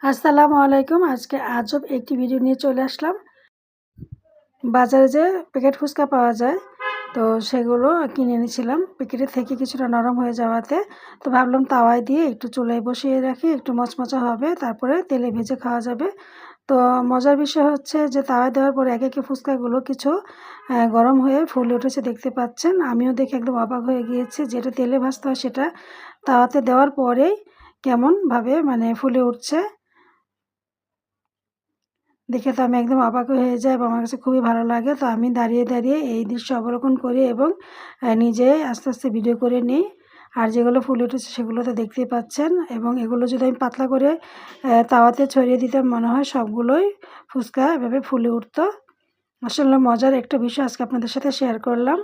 আসসালামু আলাইকুম। আজকে আজব একটি ভিডিও নিয়ে চলে আসলাম। বাজারে যে প্যাকেট ফুচকা পাওয়া যায়, তো সেগুলো কিনে এনেছিলাম। প্যাকেটের থেকে কিছুটা নরম হয়ে যাওয়াতে তো ভাবলাম তাওয়ায় দিয়ে একটু চুলায় বসিয়ে রাখি, একটু মচমচে হবে, তারপরে তেলে ভেজে খাওয়া যাবে। তো মজার বিষয় হচ্ছে যে তাওয়ায় দেওয়ার পরে একে একে ফুচকাগুলো কিছু গরম হয়ে ফুলে উঠেছে, দেখতে পাচ্ছেন। আমিও দেখে একদম অবাক হয়ে গিয়েছি, যেটা তেলে ভাজতে হয় সেটা তাওয়াতে দেওয়ার পরেই কেমনভাবে মানে ফুলে উঠছে। দেখে তো আমি একদম অবাক হয়ে যাই এবং আমার কাছে খুবই ভালো লাগে। তো আমি দাঁড়িয়ে, দাঁড়িয়ে এই দৃশ্য অবলোকন করি এবং নিজে আস্তে, আস্তে ভিডিও করে নিই। আর যেগুলো ফুলে উঠেছে সেগুলো তো দেখতেই পাচ্ছেন, এবং এগুলো যদি আমি পাতলা করে তাওয়াতে ছড়িয়ে দিতাম, মনে হয় সবগুলোই ফুচকা এভাবে ফুলে উঠতো। আসলে মজার একটা বিষয় আজকে আপনাদের সাথে শেয়ার করলাম।